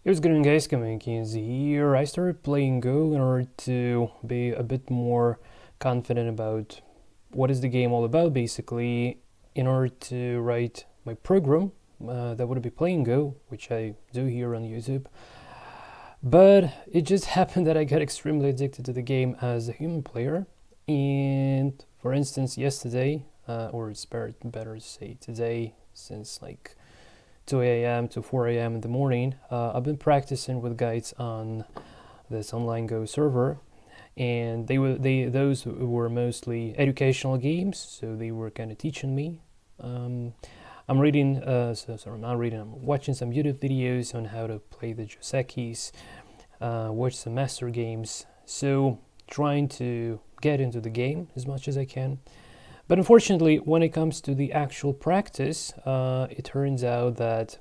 It was going guys, xiangqi here. I started playing Go in order to be a bit more confident about what is the game all about, basically, in order to write my program that would be playing Go, which I do here on YouTube. But it just happened that I got extremely addicted to the game as a human player. And for instance, yesterday, or it's better to say today, since like 2 a.m. to 4 a.m. in the morning. I've been practicing with guides on this online Go server, and those were mostly educational games, so they were kind of teaching me. I'm reading, sorry, not reading. I'm watching some YouTube videos on how to play the xiangqis, watch some master games. So trying to get into the game as much as I can. But unfortunately, when it comes to the actual practice, it turns out that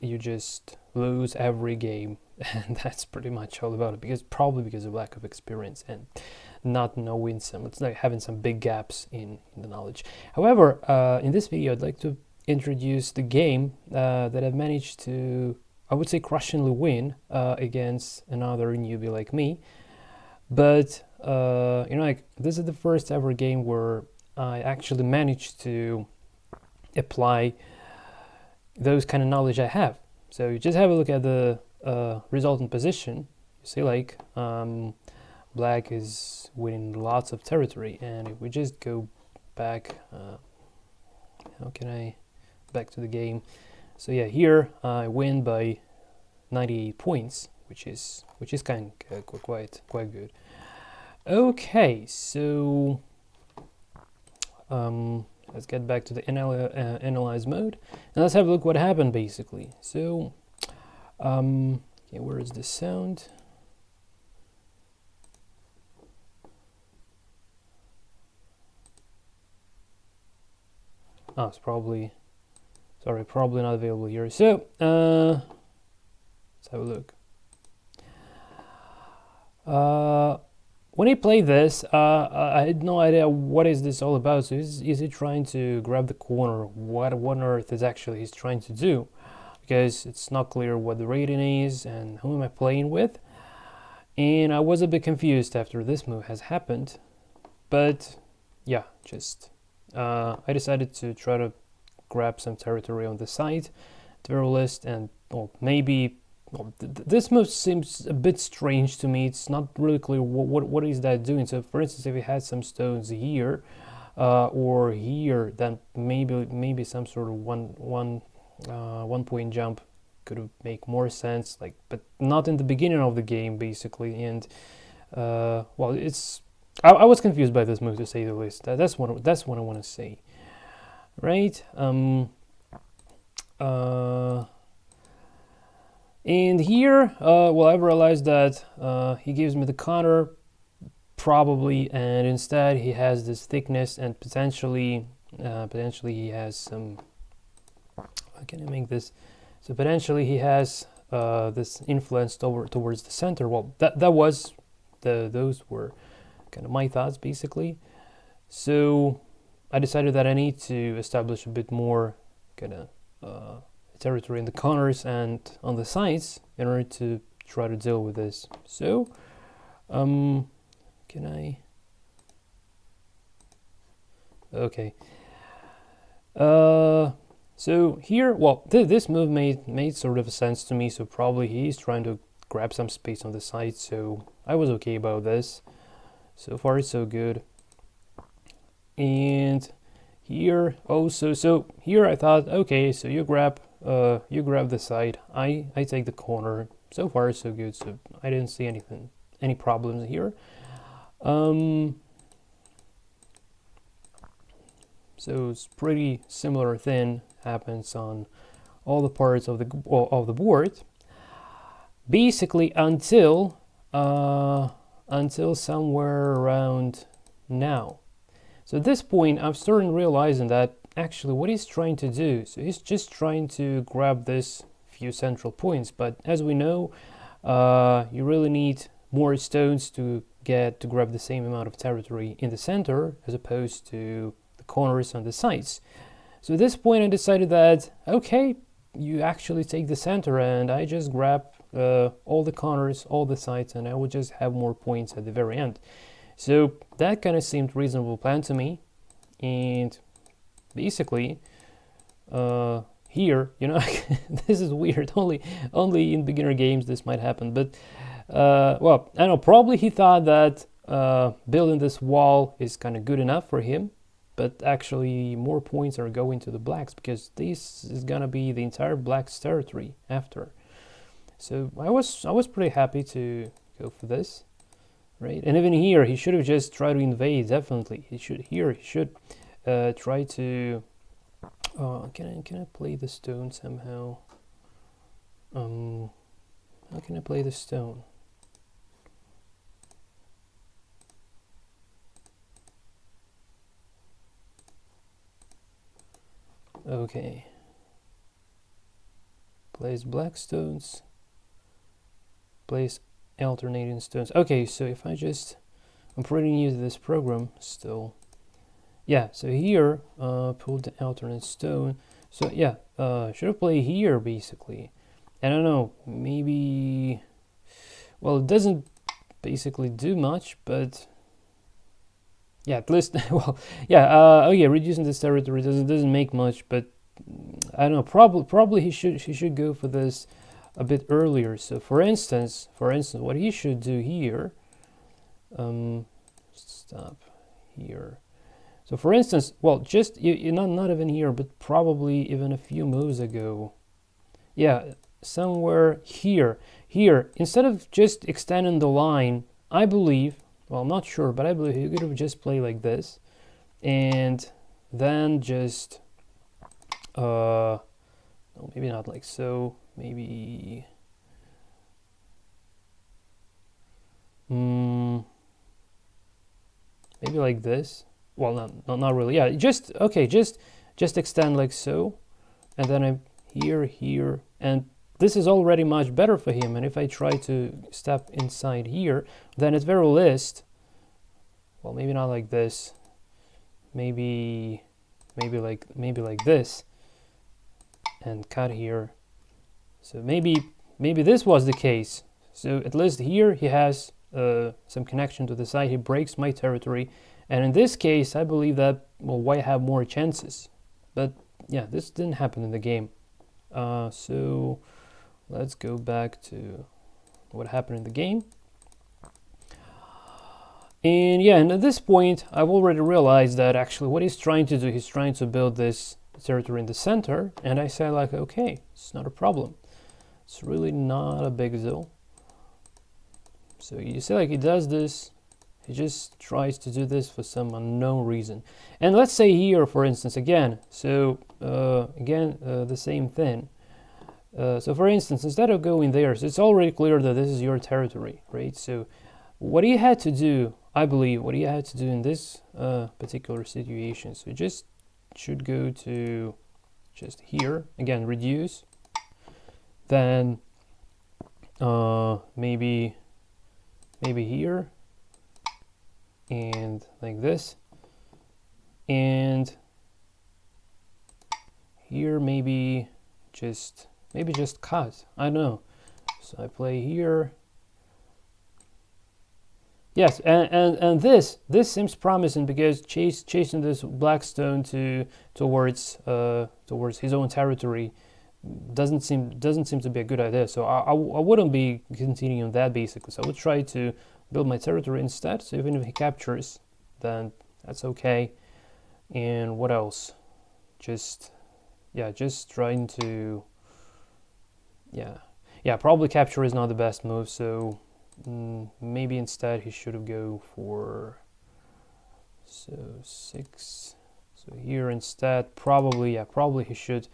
you just lose every game, and that's pretty much all about it. Probably because of lack of experience and not knowing it's like having some big gaps in the knowledge. However, in this video, I'd like to introduce the game that I've managed to, I would say, crushingly win against another newbie like me. But like this is the first ever game where I actually managed to apply those kind of knowledge I have. So you just have a look at the resultant position. You see, like black is winning lots of territory, and if we just go back, how can I back to the game? So yeah, here I win by 98 points, which is kind of quite good. Okay, so. Let's get back to the analyze mode, and let's have a look what happened basically. So, okay, where is the sound? Oh, it's probably not available here. So, let's have a look. When he played this, I had no idea what is this all about. So is he trying to grab the corner? What on earth is actually he's trying to do? Because it's not clear what the rating is and who am I playing with. And I was a bit confused after this move has happened. But yeah, just I decided to try to grab some territory on the side, at the very least, and maybe. This move seems a bit strange to me. It's not really clear what is that doing. So, for instance, if it had some stones here or here, then maybe some sort of one point jump could make more sense. Like, but not in the beginning of the game, basically. And well, it's I was confused by this move, to say the least. That's what I want to say, right? And here, well, I've realized that he gives me the counter, probably, and instead he has this thickness, and potentially he has some. How can I make this? So potentially he has this influence towards the center. Well, those were kind of my thoughts, basically. So I decided that I need to establish a bit more kind of territory in the corners and on the sides in order to try to deal with this. So can I okay so here, well, this move made sort of a sense to me, so probably he's trying to grab some space on the side, so I was okay about this. So far so good. And here also, so here I thought, okay, so you grab the side, I take the corner. So far so good, so I didn't see any problems here. So it's pretty similar thing happens on all the parts of the board, basically until somewhere around now. So at this point, I'm starting realizing that actually what he's trying to do, so he's just trying to grab this few central points, but as we know, you really need more stones to grab the same amount of territory in the center as opposed to the corners on the sides. So at this point I decided that, okay, you actually take the center, and I just grab all the corners, all the sides, and I would just have more points at the very end. So that kind of seemed reasonable plan to me. And basically, here, this is weird. Only in beginner games this might happen. But well, I don't know. Probably he thought that building this wall is kind of good enough for him. But actually, more points are going to the blacks, because this is gonna be the entire blacks territory after. So I was pretty happy to go for this, right? And even here, he should have just tried to invade. Definitely, he should try to. Can I play the stone somehow? How can I play the stone? Okay. Place black stones. Place alternating stones. Okay, so if I'm pretty new to this program still. Yeah, so here, pull the alternate stone. So yeah, should have played here basically. I don't know, maybe. Well, it doesn't basically do much, but yeah, at least. Well, yeah. Okay, reducing this territory doesn't make much, but I don't know. Probably he should go for this a bit earlier. So for instance, what he should do here. Stop here. So for instance, well, just not even here, but probably even a few moves ago. Yeah, somewhere here. Here, instead of just extending the line, I believe. Well, I'm not sure, but I believe he could have just played like this, and then just no, maybe not like so. Maybe maybe like this. Well, not really. Yeah, just okay. Just extend like so, and then I'm here, and this is already much better for him. And if I try to step inside here, then at very least, well, maybe not like this. Maybe like this, and cut here. So maybe this was the case. So at least here he has some connection to the side. He breaks my territory. And in this case, I believe that, well, white have more chances. But yeah, this didn't happen in the game. So let's go back to what happened in the game. And yeah, and at this point, I've already realized that actually what he's trying to do, he's trying to build this territory in the center. And I say like, okay, it's not a problem. It's really not a big deal. So you see, like, he does this. He just tries to do this for some unknown reason. And let's say here, for instance, again, so the same thing. So for instance, instead of going there, so it's already clear that this is your territory, right? So what he had to do, I believe, what he had to do in this particular situation, so just should go to just here, again, reduce, then maybe here, and like this, and here maybe just cut. I don't know. So I play here. Yes, and this seems promising, because chasing this black stone towards his own territory doesn't seem to be a good idea. So I wouldn't be continuing on that basically. So I would try to build my territory instead. So even if he captures, then that's okay. And what else? Just trying to probably capture is not the best move. So maybe instead he should go for 6. So here instead, probably he should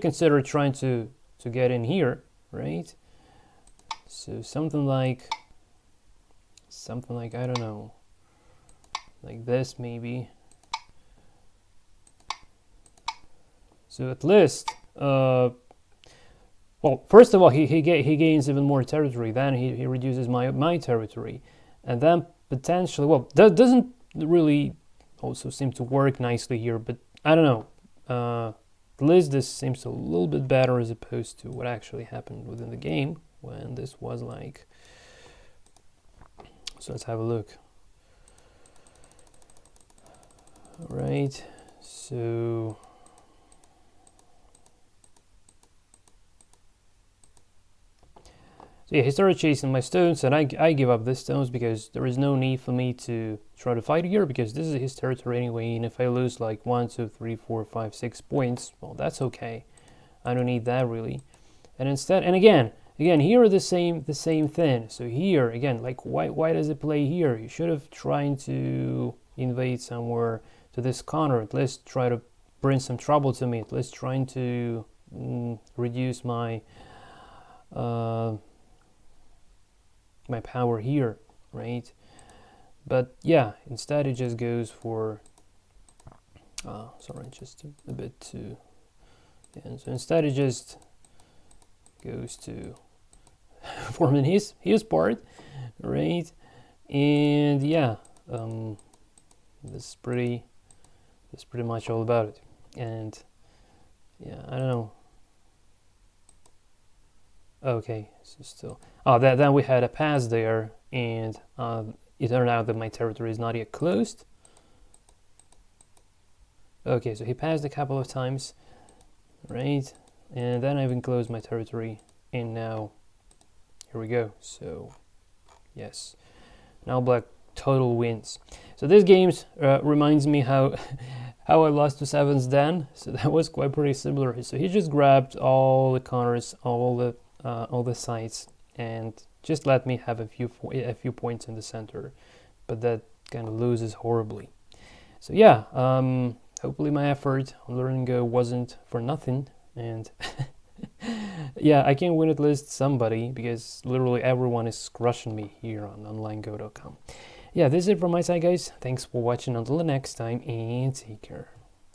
consider trying to get in here, right? So something like I don't know, like this maybe. So at least, well, first of all, he gains even more territory. Then he reduces my territory, and then potentially, well, that doesn't really also seem to work nicely here. But I don't know. at least this seems a little bit better as opposed to what actually happened within the game when this was like. So let's have a look. All right, so yeah, he started chasing my stones, and I give up these stones because there is no need for me to try to fight here because this is his territory anyway, and if I lose like 1, 2, 3, 4, 5, 6 points, well, that's okay. I don't need that really. And instead, and again, here are the same thing. So here, again, like why does it play here? You should have tried to invade somewhere to this corner, at least try to bring some trouble to me, at least trying to reduce my my power here, right? But yeah, instead it just goes for sorry, just a bit too, and so instead it just goes to forming his part, right? And yeah, that's pretty much all about it. And yeah, I don't know. Okay, so still, then we had a pass there, and it turned out that my territory is not yet closed. Okay, so he passed a couple of times, right? And then I've enclosed my territory, and now here we go. So yes, now black total wins. So this game reminds me how how I lost to Sevens then. So that was quite pretty similar. So he just grabbed all the corners, all the sides, and just let me have a few points in the center, but that kind of loses horribly. So yeah, hopefully my effort on learning Go wasn't for nothing, and yeah, I can win at least somebody because literally everyone is crushing me here on onlinego.com. Yeah, this is it from my side, guys. Thanks for watching. Until the next time, and take care.